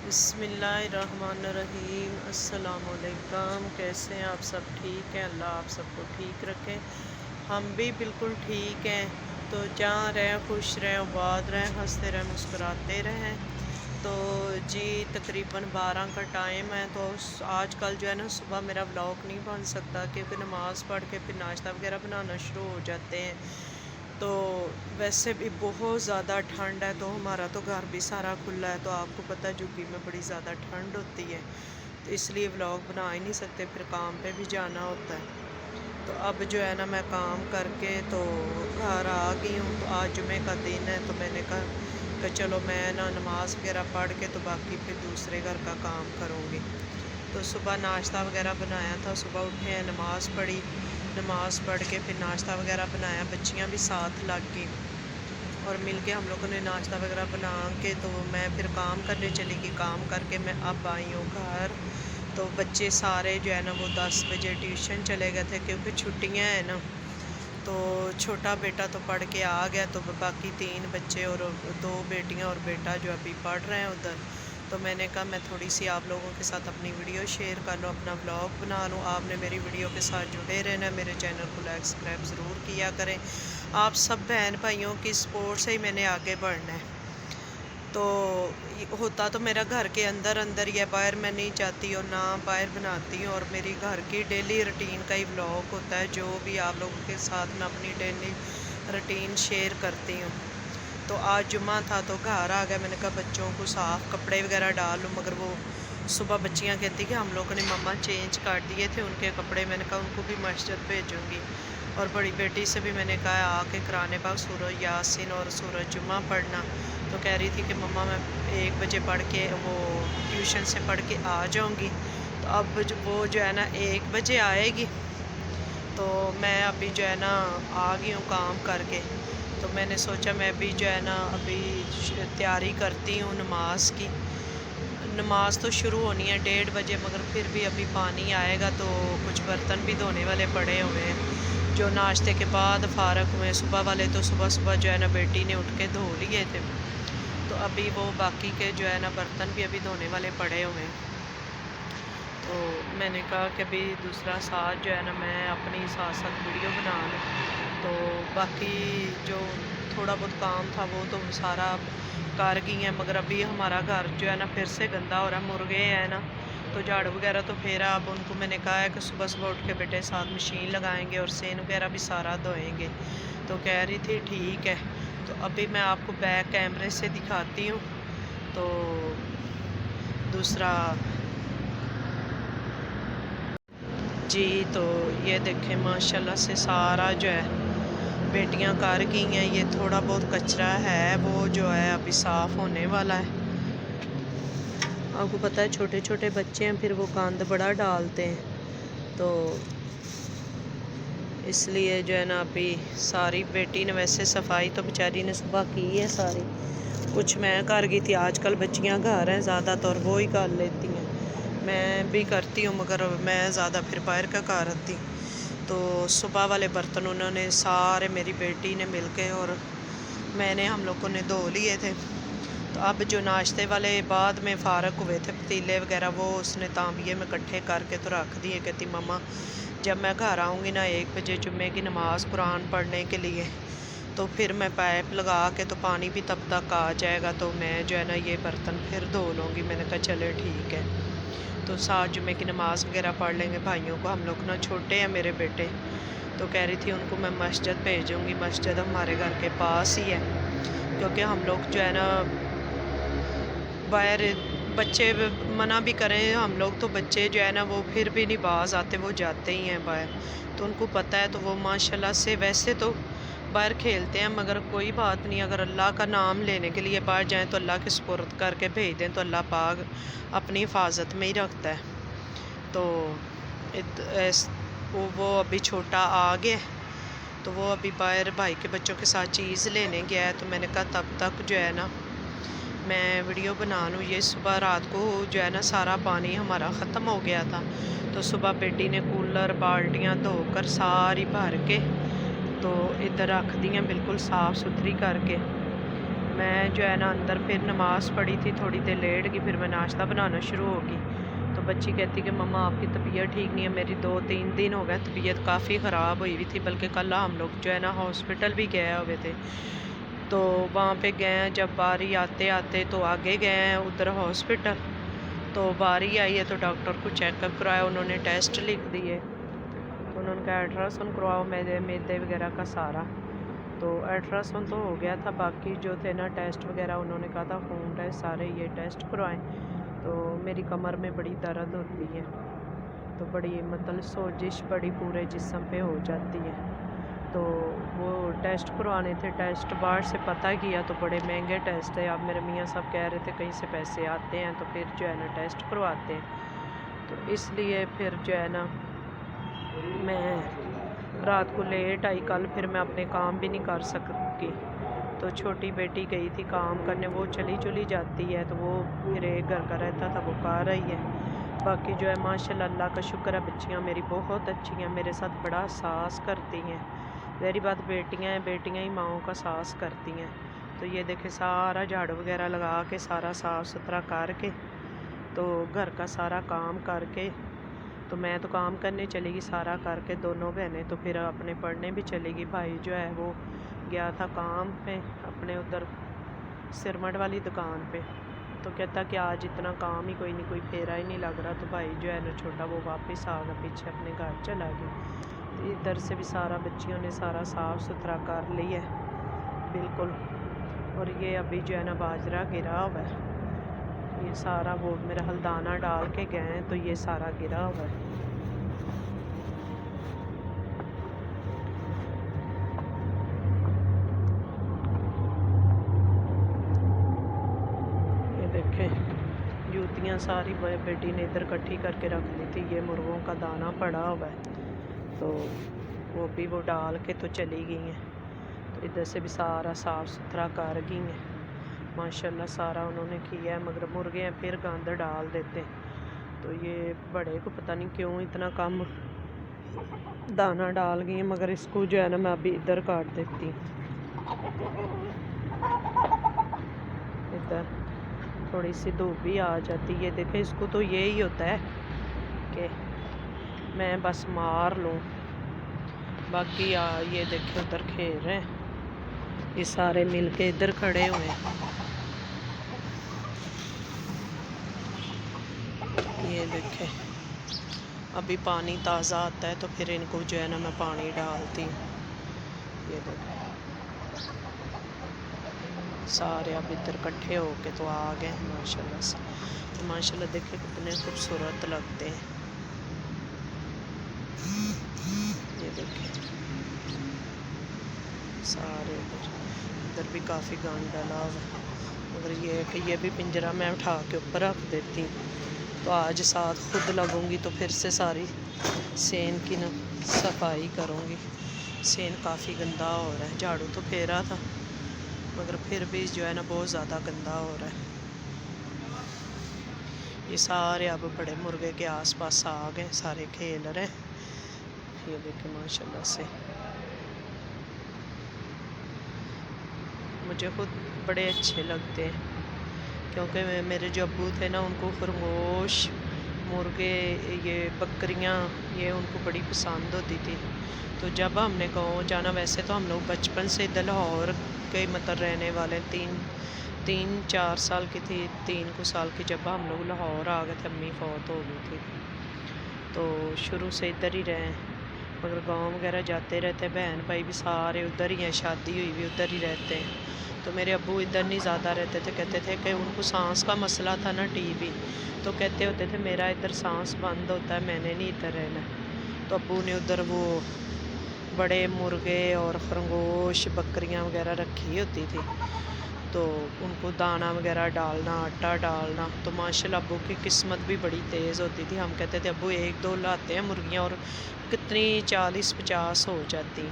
بسم اللہ الرحمن الرحیم۔ السلام علیکم، کیسے ہیں آپ سب؟ ٹھیک ہیں؟ اللہ آپ سب کو ٹھیک رکھیں، ہم بھی بالکل ٹھیک ہیں۔ تو جہاں رہیں خوش رہیں، آباد رہیں، ہنستے رہیں، مسکراتے رہیں۔ تو جی تقریباً 12 کا ٹائم ہے، تو آج کل جو ہے نا صبح میرا ولاگ نہیں بن سکتا کیونکہ نماز پڑھ کے پھر ناشتہ وغیرہ بنانا شروع ہو جاتے ہیں۔ تو ویسے بھی بہت زیادہ ٹھنڈ ہے، تو ہمارا تو گھر بھی سارا کھلا ہے، تو آپ کو پتہ ہے یوپی میں بڑی زیادہ ٹھنڈ ہوتی ہے، تو اس لیے ولاگ بنا ہی نہیں سکتے، پھر کام پہ بھی جانا ہوتا ہے۔ تو اب جو ہے نا میں کام کر کے تو گھر آ گئی ہوں، تو آج جمعے کا دن ہے، تو میں نے کہا کہ چلو میں نا نماز وغیرہ پڑھ کے تو باقی پھر دوسرے گھر کا کام کروں گی۔ تو صبح ناشتہ وغیرہ بنایا تھا، صبح اٹھے ہیں، نماز پڑھی، نماز پڑھ کے پھر ناشتہ وغیرہ بنایا، بچیاں بھی ساتھ لگ گئی اور مل کے ہم لوگوں نے ناشتہ وغیرہ بنا کے تو میں پھر کام کرنے چلی گئی۔ کام کر کے میں اب آئی ہوں گھر، تو بچے سارے جو ہے نا وہ 10 بجے ٹیوشن چلے گئے تھے کیونکہ چھٹیاں ہیں نا، تو چھوٹا بیٹا تو پڑھ کے آ گیا، تو باقی 3 بچے اور 2 بیٹیاں اور بیٹا جو ابھی پڑھ رہے ہیں ادھر۔ تو میں نے کہا میں تھوڑی سی آپ لوگوں کے ساتھ اپنی ویڈیو شیئر کر لوں، اپنا ولاگ بنا لوں۔ آپ نے میری ویڈیو کے ساتھ جڑے رہنا، میرے چینل کو لائک سبسکرائب ضرور کیا کریں، آپ سب بہن بھائیوں کی سپورٹ سے ہی میں نے آگے بڑھنا ہے۔ تو ہوتا تو میرا گھر کے اندر ہی ہے، باہر میں نہیں جاتی اور نہ باہر بناتی ہوں، اور میری گھر کی ڈیلی روٹین کا ہی ولاگ ہوتا ہے، جو بھی آپ لوگوں کے ساتھ میں اپنی ڈیلی روٹین شیئر کرتی ہوں۔ تو آج جمعہ تھا تو گھر آ گیا، میں نے کہا بچوں کو صاف کپڑے وغیرہ ڈال لوں، مگر وہ صبح بچیاں کہتی کہ ہم لوگوں نے مما چینج کر دیے تھے ان کے کپڑے، میں نے کہا ان کو بھی مسجد بھیجوں گی، اور بڑی بیٹی سے بھی میں نے کہا آ کے قرآن پاک سورہ یاسین اور سورہ جمعہ پڑھنا، تو کہہ رہی تھی کہ مما میں 1 بجے پڑھ کے وہ ٹیوشن سے پڑھ کے آ جاؤں گی، تو اب وہ جو ہے نا 1 بجے آئے گی، تو میں ابھی جو ہے نا آ گئی ہوں کام کر کے، تو میں نے سوچا میں بھی جو ہے نا ابھی تیاری کرتی ہوں نماز کی۔ نماز تو شروع ہونی ہے 1:30 بجے، مگر پھر بھی ابھی پانی آئے گا، تو کچھ برتن بھی دھونے والے پڑے ہوئے ہیں جو ناشتے کے بعد فارغ ہوئے، صبح والے تو صبح جو ہے نا بیٹی نے اٹھ کے دھو لیے تھے، تو ابھی وہ باقی کے جو ہے نا برتن بھی ابھی دھونے والے پڑے ہوئے ہیں۔ تو میں نے کہا کہ ابھی دوسرا ساتھ جو ہے نا میں اپنی ساتھ ویڈیو بنا لوں، تو باقی جو تھوڑا بہت کام تھا وہ تو سارا کر گئی ہیں، مگر ابھی ہمارا گھر جو ہے نا پھر سے گندا ہو رہا ہے، مرغے ہیں نا، تو جھاڑو وغیرہ تو پھیرا، اب ان کو میں نے کہا ہے کہ صبح اٹھ کے بیٹے ساتھ مشین لگائیں گے اور سین وغیرہ بھی سارا دھوئیں گے، تو کہہ رہی تھی ٹھیک ہے۔ تو ابھی میں آپ کو بیک کیمرے سے دکھاتی ہوں، تو دوسرا جی تو یہ دیکھیں ماشاءاللہ سے سارا جو ہے بیٹیاں کر گئی ہیں، یہ تھوڑا بہت کچرا ہے وہ جو ہے ابھی صاف ہونے والا ہے۔ آپ کو پتہ ہے چھوٹے چھوٹے بچے ہیں، پھر وہ گند بڑا ڈالتے ہیں، تو اس لیے جو ہے نا ابھی ساری بیٹی نے ویسے صفائی تو بیچاری نے صبح کی ہے ساری، کچھ میں کر گئی تھی، آج کل بچیاں گھر ہیں زیادہ طور وہی کر لیتی ہیں، میں بھی کرتی ہوں مگر میں زیادہ پھر باہر کا کرتی، تو صبح والے برتن انہوں نے سارے میری بیٹی نے مل کے اور میں نے ہم لوگوں نے دھو لیے تھے، تو اب جو ناشتے والے بعد میں فارغ ہوئے تھے پتیلے وغیرہ وہ اس نے تانبیے میں اکٹھے کر کے تو رکھ دیے، کہتی مما جب میں گھر آؤں گی نا 1 بجے جمعے کی نماز قرآن پڑھنے کے لیے، تو پھر میں پائپ لگا کے تو پانی بھی تب تک آ جائے گا، تو میں جو ہے نا یہ برتن پھر دھو لوں گی۔ میں نے کہا چلے ٹھیک ہے، تو ساتھ جمعے کی نماز وغیرہ پڑھ لیں گے بھائیوں کو، ہم لوگ نا چھوٹے ہیں میرے بیٹے، تو کہہ رہی تھی ان کو میں مسجد بھیجوں گی، مسجد ہمارے گھر کے پاس ہی ہے، کیونکہ ہم لوگ جو ہے نا باہر بچے منع بھی کریں ہم لوگ تو بچے جو ہے نا وہ پھر بھی نہیں باز آتے، وہ جاتے ہی ہیں باہر، تو ان کو پتہ ہے، تو وہ ماشاءاللہ سے ویسے تو باہر کھیلتے ہیں، مگر کوئی بات نہیں، اگر اللہ کا نام لینے کے لیے باہر جائیں تو اللہ کے سپرد کر کے بھیج دیں، تو اللہ پاک اپنی حفاظت میں ہی رکھتا ہے۔ تو وہ ابھی چھوٹا آ گیا، تو وہ ابھی باہر بھائی کے بچوں کے ساتھ چیز لینے گیا ہے، تو میں نے کہا تب تک جو ہے نا میں ویڈیو بنا لوں۔ یہ صبح رات کو جو ہے نا سارا پانی ہمارا ختم ہو گیا تھا، تو صبح بیٹی نے کولر بالٹیاں دھو کر ساری بھر کے تو ادھر رکھ دی ہیں بالکل صاف ستھری کر کے۔ میں جو ہے نا اندر پھر نماز پڑھی تھی، تھوڑی دیر لیٹ گئی، پھر میں ناشتہ بنانا شروع ہو گئی تو بچی کہتی کہ مما آپ کی طبیعت ٹھیک نہیں ہے۔ میری 2-3 دن ہو گئے طبیعت کافی خراب ہوئی ہوئی تھی، بلکہ کل ہم لوگ جو ہے نا ہاسپٹل بھی گئے ہوئے تھے، تو وہاں پہ گئے ہیں جب باری آتے آتے تو آگے گئے ہیں ادھر ہاسپٹل، تو باری آئی ہے تو ڈاکٹر کو چیک اپ کرایا، انہوں نے ٹیسٹ لکھ دیے، تو انہوں نے کہا الٹراساؤنڈ کرواؤ میدے وغیرہ کا سارا، تو الٹراساؤنڈ تو ہو گیا تھا، باقی جو تھے نا ٹیسٹ وغیرہ انہوں نے کہا تھا خون ٹیسٹ سارے یہ ٹیسٹ کروائیں، تو میری کمر میں بڑی درد ہوتی ہے، تو بڑی مطلب سوجش بڑی پورے جسم پہ ہو جاتی ہے، تو وہ ٹیسٹ کروانے تھے، ٹیسٹ باہر سے پتہ کیا تو بڑے مہنگے ٹیسٹ ہے، اب میرے میاں صاحب کہہ رہے تھے کہیں سے پیسے آتے ہیں تو پھر جو ہے نا ٹیسٹ کرواتے ہیں، تو اس لیے پھر جو ہے نا میں رات کو لیٹ آئی، کل پھر میں اپنے کام بھی نہیں کر سکی، تو چھوٹی بیٹی گئی تھی کام کرنے، وہ چلی جاتی ہے تو وہ پھر ایک گھر کا رہتا تھا وہ کر رہی ہے، باقی جو ہے ماشاءاللہ اللہ کا شکر ہے بچیاں میری بہت اچھی ہیں، میرے ساتھ بڑا ساس کرتی ہیں، ظاہری بات بیٹیاں ہیں، بیٹیاں ہی ماؤں کا ساس کرتی ہیں، تو یہ دیکھیں سارا جھاڑو وغیرہ لگا کے سارا صاف ستھرا کر کے تو گھر کا سارا کام کر کے تو میں تو کام کرنے چلی گئی سارا کر کے، دونوں بہنیں تو پھر اپنے پڑھنے بھی چلی گئی، بھائی جو ہے وہ گیا تھا کام پہ اپنے ادھر سرمٹ والی دکان پہ، تو کہتا کہ آج اتنا کام ہی کوئی نہیں، کوئی پھیرا ہی نہیں لگ رہا، تو بھائی جو ہے نا چھوٹا وہ واپس آ گیا پیچھے اپنے گھر چلا گیا، ادھر سے بھی سارا بچیوں نے سارا صاف ستھرا کر لیا ہے بالکل، اور یہ ابھی جو ہے نا باجرہ گرا ہوا ہے، یہ سارا وہ میرا ہلدانہ ڈال کے گئے ہیں تو یہ سارا گرا ہوا ہے، یہ دیکھیں جوتیاں ساری بیٹی نے ادھر کٹھی کر کے رکھ دی تھی، یہ مرغوں کا دانہ پڑا ہوا ہے تو وہ بھی وہ ڈال کے تو چلی گئی ہیں، تو ادھر سے بھی سارا صاف ستھرا کر گئی ہیں ماشاءاللہ، سارا انہوں نے کیا ہے، مگر مرغے ہیں پھر گند ڈال دیتے، تو یہ بڑے کو پتہ نہیں کیوں اتنا کم دانہ ڈال گئی ہیں، مگر اس کو جو ہے نا میں ابھی ادھر کاٹ دیتی ادھر تھوڑی سی دھوپ بھی آ جاتی ہے، دیکھیں اس کو تو یہی ہوتا ہے کہ میں بس مار لوں، باقی یہ دیکھیں ادھر کھیل رہے ہیں، یہ سارے مل کے ادھر کھڑے ہوئے ہیں، یہ دیکھیں ابھی پانی تازہ آتا ہے تو پھر ان کو جو ہے نا میں پانی ڈالتی ہوں، یہ دیکھیں سارے اب ادھر کٹھے ہو کے تو آ گئے ہیں ماشاءاللہ سے، تو ماشاءاللہ دیکھیں کتنے خوبصورت لگتے ہیں، یہ دیکھیں سارے ادھر بھی کافی گند ڈلا ہوا، مگر یہ ہے کہ یہ بھی پنجرہ میں اٹھا کے اوپر رکھ دیتی ہوں، تو آج ساتھ خود لگوں گی تو پھر سے ساری سین کی نا صفائی کروں گی، سین کافی گندا ہو رہا ہے، جھاڑو تو پھیرا تھا مگر پھر بھی جو ہے نا بہت زیادہ گندا ہو رہا ہے، یہ سارے اب بڑے مرغے کے آس پاس آ گئے، سارے کھیل رہے ہیں، یہ دیکھیں ماشاءاللہ سے مجھے خود بڑے اچھے لگتے ہیں، کیونکہ میرے جو ابو تھے نا ان کو خرگوش مرغے یہ بکریاں یہ ان کو بڑی پسند ہوتی تھی، تو جب ہم نے گاؤں جانا، ویسے تو ہم لوگ بچپن سے ادھر لاہور کے مطلب رہنے والے، 3-4 سال کی تھی، 3 سال کی جب ہم لوگ لاہور آ گئے تھے، امی فوت ہو گئی تھی، تو شروع سے ادھر ہی رہے، مگر گاؤں وغیرہ جاتے رہتے، بہن بھائی بھی سارے ادھر ہی ہیں، شادی ہوئی بھی ادھر ہی رہتے ہیں، تو میرے ابو ادھر نہیں زیادہ رہتے تھے، کہتے تھے کہ ان کو سانس کا مسئلہ تھا نا ٹی بی، تو کہتے ہوتے تھے میرا ادھر سانس بند ہوتا ہے، میں نے نہیں ادھر رہنا، تو ابو نے ادھر وہ بڑے مرغے اور خرگوش بکریاں وغیرہ رکھی ہوتی تھی، تو ان کو دانہ وغیرہ ڈالنا، آٹا ڈالنا، تو ماشاءاللہ ابو کی قسمت بھی بڑی تیز ہوتی تھی، ہم کہتے تھے ابو 1-2 لاتے ہیں مرغیاں اور کتنی 40-50 ہو جاتی،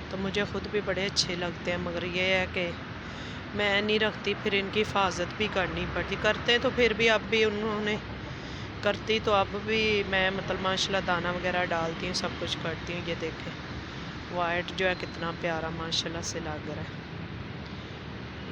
تو مجھے خود بھی بڑے اچھے لگتے ہیں، مگر یہ ہے کہ میں نہیں رکھتی، پھر ان کی حفاظت بھی کرنی پڑتی، کرتے تو پھر بھی اب بھی انہوں نے کرتی، تو اب بھی میں مطلب ماشاءاللہ دانہ وغیرہ ڈالتی ہوں، سب کچھ کرتی ہوں، یہ دیکھیں وائٹ جو ہے کتنا پیارا ماشاءاللہ سے لگ رہا ہے،